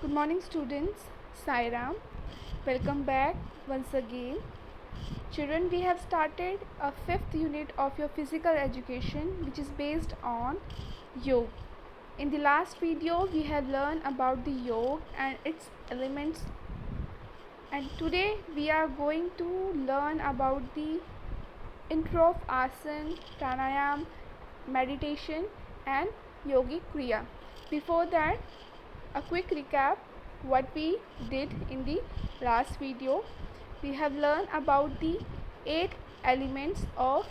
Good morning, students. Sairam. Welcome back once again. Children, we have started a fifth unit of your physical education, which is based on yoga. In the last video, we have learned about the yoga and its elements, and today we are going to learn about the intro of asana, pranayam, meditation, and yogic kriya. Before that, a quick recap what we did in the last video. We have learned about the 8 elements of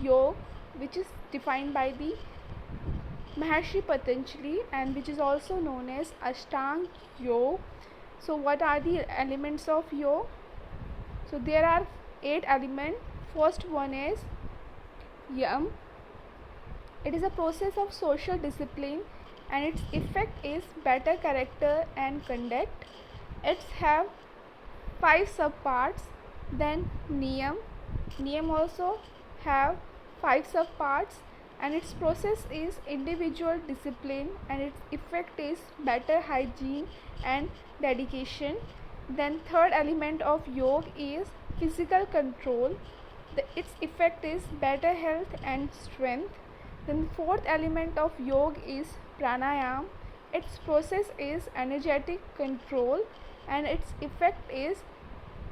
yoga, which is defined by the Maharshi Patanjali and which is also known as Ashtanga Yoga. So what are the elements of yoga? So there are 8 elements. First one is yam. It is a process of social discipline and its effect is better character and conduct. It's have 5 subparts. Then niyam. Niyam also have 5 subparts and its process is individual discipline and its effect is better hygiene and dedication. Then third element of yoga is physical control. Its effect is better health and strength. Then fourth element of yoga is pranayam. Its process is energetic control and its effect is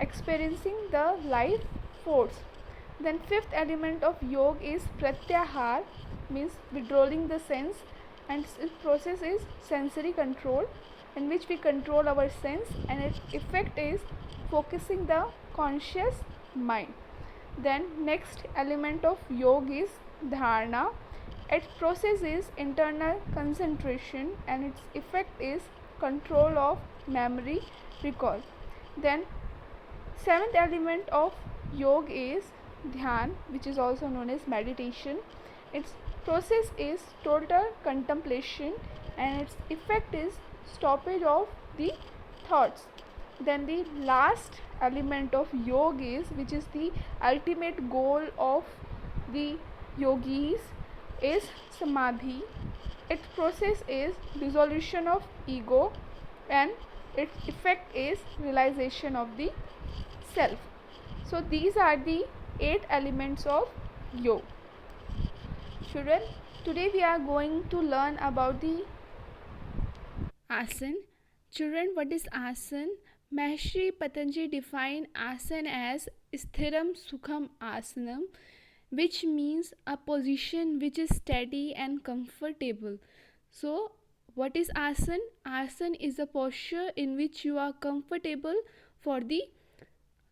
experiencing the life force. Then fifth element of yoga is pratyahar, means withdrawing the sense, and its process is sensory control, in which we control our sense, and its effect is focusing the conscious mind. Then next element of yoga is dharana. Its process is internal concentration and its effect is control of memory recall. Then seventh element of yoga is dhyan, which is also known as meditation. Its process is total contemplation and its effect is stoppage of the thoughts. Then the last element of yoga is, which is the ultimate goal of the yogis, is samadhi. Its process is dissolution of ego and its effect is realization of the self. So these are the 8 elements of yoga. Children, today we are going to learn about the asana. Children, what is asana? Maharishi Patanjali defined asana as sthiram sukham asanam, which means a position which is steady and comfortable. So what is asana? Asana is a posture in which you are comfortable for the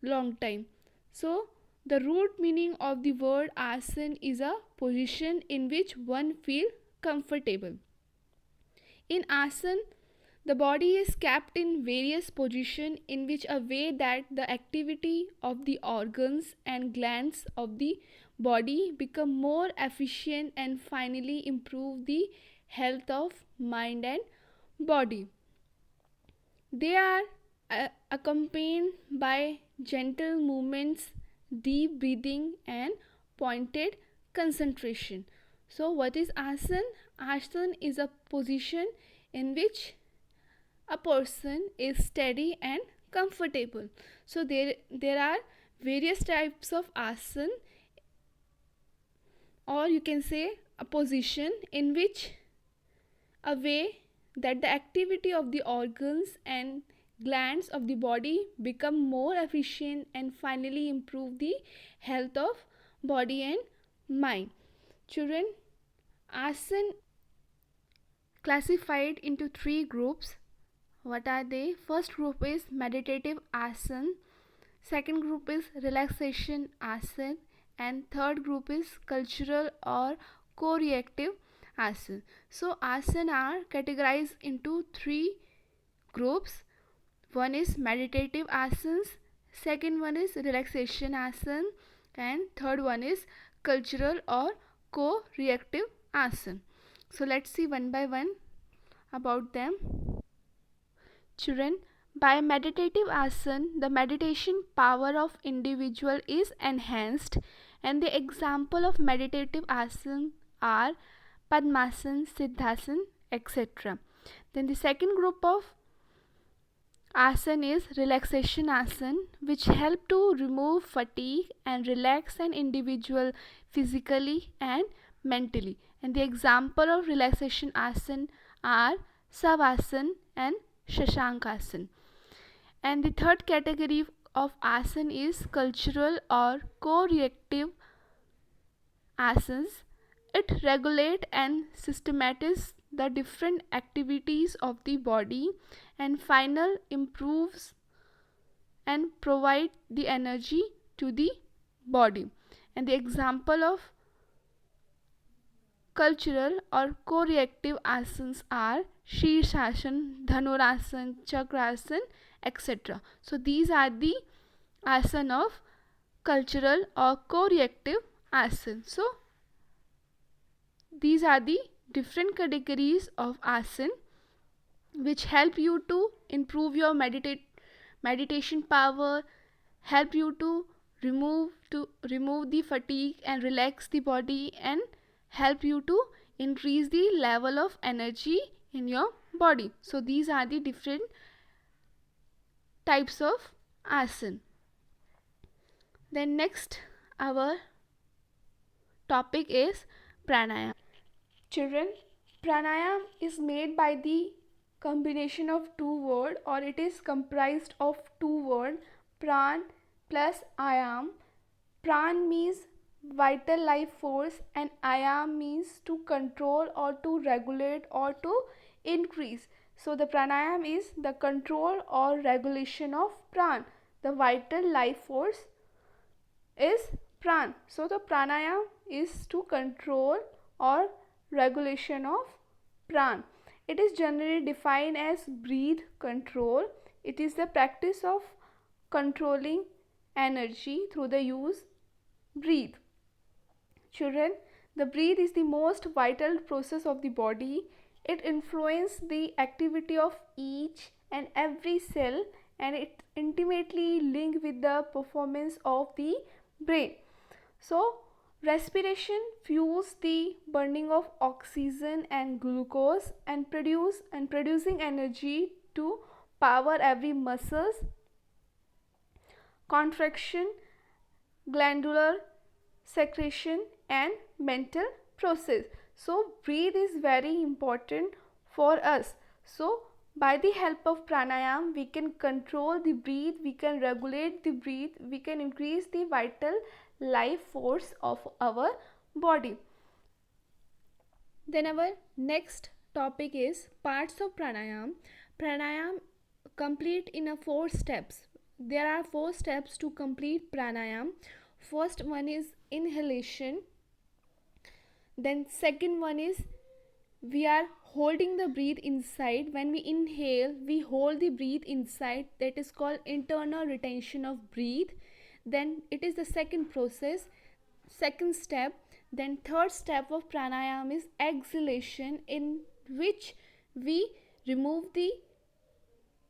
long time. So the root meaning of the word asana is a position in which one feels comfortable. In asana, the body is kept in various positions in which a way that the activity of the organs and glands of the body become more efficient and finally improve the health of mind and body. They are accompanied by gentle movements, deep breathing, and pointed concentration. So, what is asana? Asana is a position in which a person is steady and comfortable. So, there are various types of asana, or you can say a position in which a way that the activity of the organs and glands of the body become more efficient and finally improve the health of body and mind. Children, asana classified into 3 groups. What are they? First group is meditative asana, second group is relaxation asana, and third group is cultural or co-reactive asana. So asana are categorized into 3 groups. One is meditative asanas, second one is relaxation asana, and third one is cultural or co-reactive asana. So let's see one by one about them. Children, by meditative asana, the meditation power of individual is enhanced, and the example of meditative asana are Padmasana, Siddhasana, etc. Then the second group of asana is relaxation asana, which help to remove fatigue and relax an individual physically and mentally. And the example of relaxation asana are savasana and shashankasana. And the third category of asana is cultural or co-reactive asanas. It regulate and systematize the different activities of the body and final improves and provide the energy to the body. And the example of cultural or co-reactive asanas are Shirshasana, Dhanurasana, Chakrasana, etc. So these are the asana of cultural or co-reactive asana. So these are the different categories of asana which help you to improve your meditation power, help you to remove the fatigue and relax the body, and help you to increase the level of energy in your body. So these are the different types of asana. Then next our topic is pranayama. Children, pranayam is made by the combination of two words, or it is comprised of two words, pran plus ayam. Pran means vital life force and ayam means to control or to regulate or to increase. So the pranayam is the control or regulation of pran. The vital life force is pran. So the pranayam is to control or regulation of pran. It is generally defined as breath control. It is the practice of controlling energy through the use breathe. Children, the breath is the most vital process of the body. It influences the activity of each and every cell, and it intimately linked with the performance of the brain. So respiration fuels the burning of oxygen and glucose and producing energy to power every muscles contraction, glandular secretion, and mental process. So breathe is very important for us. So by the help of pranayam we can control the breath, we can regulate the breath, we can increase the vital life force of our body. Then our next topic is parts of pranayam. Pranayam complete in a 4 steps. There are 4 steps to complete pranayam. First one is inhalation. Then second one is we are holding the breath inside. When we inhale, we hold the breath inside. That is called internal retention of breath. Then it is the second process, second step. Then third step of pranayam is exhalation, in which we remove the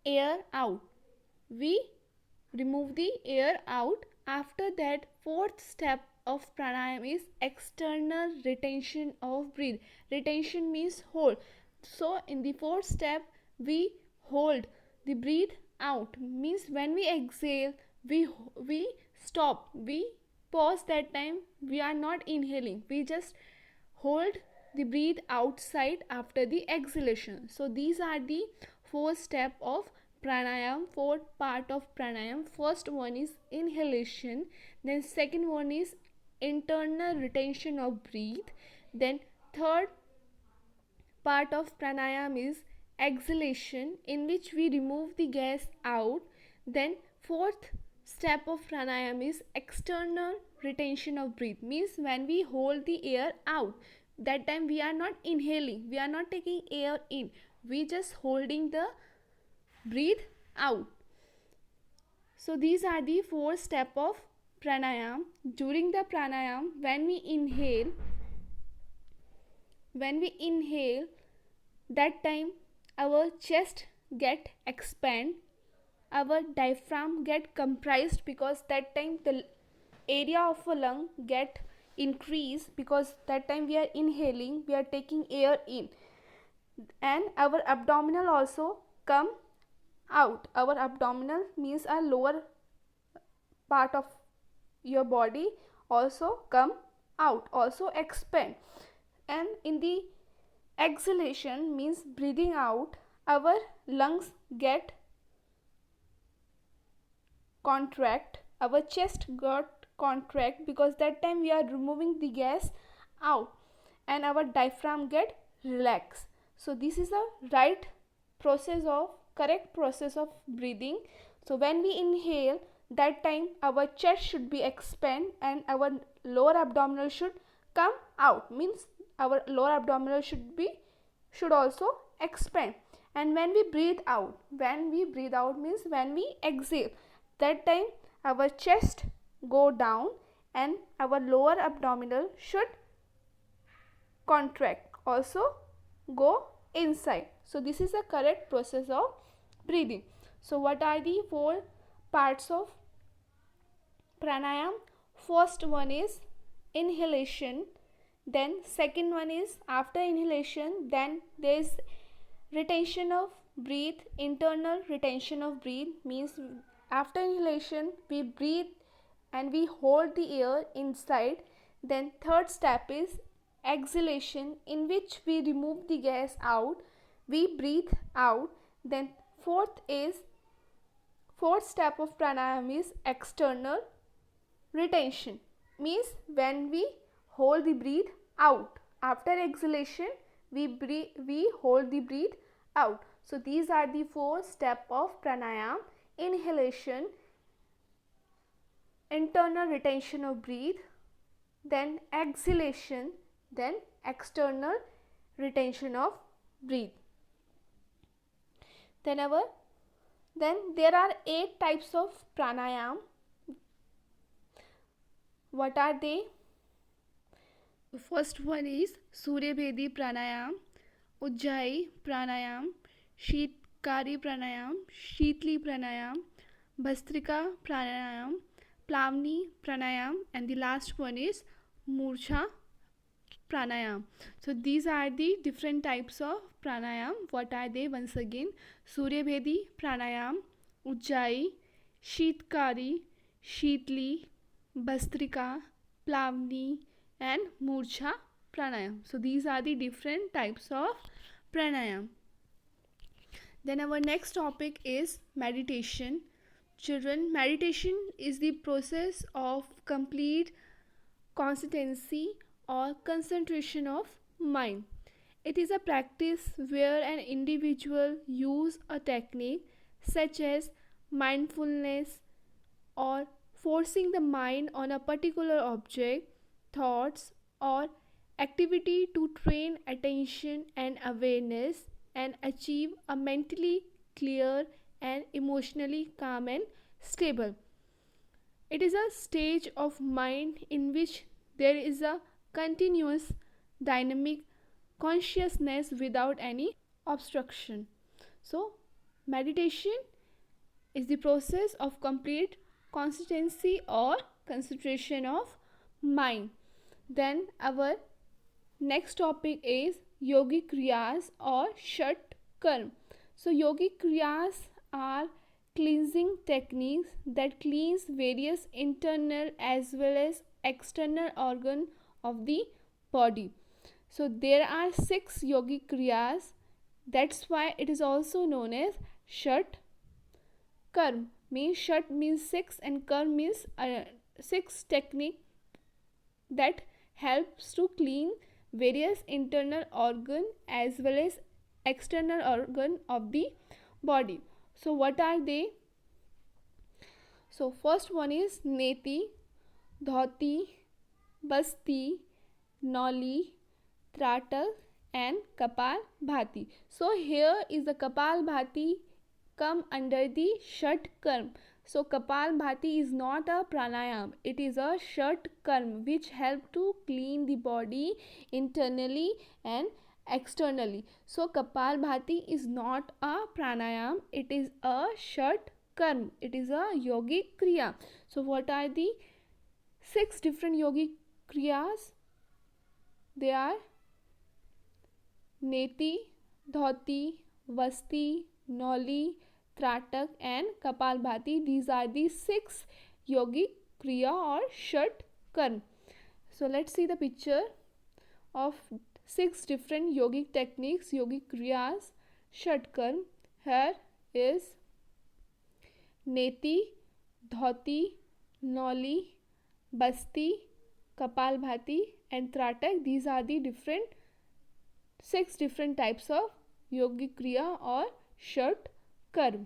air out. We remove the air out. After that, fourth step of pranayam is external retention of breath. Retention means hold. So in the fourth step we hold the breath out, means when we exhale we stop, we pause. That time we are not inhaling, we just hold the breath outside after the exhalation. So these are the 4 steps of pranayam, 4 part of pranayam. First one is inhalation, then second one is internal retention of breath, then third part of pranayam is exhalation, in which we remove the gas out. Then fourth step of pranayam is external retention of breath, means when we hold the air out, that time we are not inhaling, we are not taking air in, we just holding the breathe out. So these are the 4 steps of pranayam. During the pranayam, when we inhale, that time our chest get expand, our diaphragm get compressed, because that time the area of a lung get increase, because that time we are inhaling, we are taking air in. and our abdominal also come out. Our abdominal means our lower part of your body also come out, also expand. And in the exhalation means breathing out, our lungs get contract, our chest got contract, because that time we are removing the gas out, and our diaphragm get relax. So this is the right process of correct process of breathing. So when we inhale, that time our chest should be expand and our lower abdominal should come out, means our lower abdominal should also expand. And when we breathe out means when we exhale, that time our chest go down and our lower abdominal should contract, also go inside. So this is the correct process of breathing. So what are the four parts of pranayam? First one is inhalation, then second one is after inhalation, then there is retention of breath. Internal retention of breath means after inhalation we breathe and we hold the air inside. Then third step is exhalation, in which we remove the gas out, we breathe out. Then fourth step of pranayam is external retention, means when we hold the breath out. After exhalation we hold the breath out. So these are the four steps of pranayam: inhalation, internal retention of breath, then exhalation, then external retention of breath. Then there are 8 types of pranayam. What are they? The first one is Surya Bhedi pranayam, Ujjayi pranayam, Sheetkari pranayam, Sheetli pranayam, Bhastrika pranayam, Plavani pranayam, and the last one is Murcha pranayam. So these are the different types of pranayam. What are they? Once again, Surya Bhedi pranayam, Ujjayi, Sheetkari, Sheetli, Bhastrika, Plavani, and Murcha pranayam. So these are the different types of pranayam. Then our next topic is meditation. Children, meditation is the process of complete consistency or concentration of mind. It is a practice where an individual use a technique such as mindfulness or forcing the mind on a particular object, thoughts, or activity to train attention and awareness and achieve a mentally clear and emotionally calm and stable. It is a stage of mind in which there is a continuous dynamic consciousness without any obstruction. So meditation is the process of complete consistency or concentration of mind. Then our next topic is yogic kriyas or shat karm. So yogic kriyas are cleansing techniques that cleans various internal as well as external organ of the body. So there are 6 yogic kriyas. That's why it is also known as shat karm. Means shat means 6 and karm means 6 technique that helps to clean various internal organ as well as external organ of the body. So what are they? So first one is neti, dhoti, basti, noli, tratak, and kapal bhati. So here is the kapal bhati come under the shat karm. So kapal bhati is not a pranayam, it is a shat karm which help to clean the body internally and externally. So kapal bhati is not a pranayam, it is a shat karm, it is a yogic kriya. So what are the 6 different yogic kriyas? They are neti, Dhoti, Vasti, Noli, Tratak, and Kapalbhati. These are the 6 yogic kriya or Shat Karm. So let's see the picture of 6 different yogic techniques, yogic kriyas, Shat Karm. Here is Neti, Dhoti, Noli, Basti, Kapalbhati, and Tratak. These are the 6 different types of yogic kriya or Shat Karm.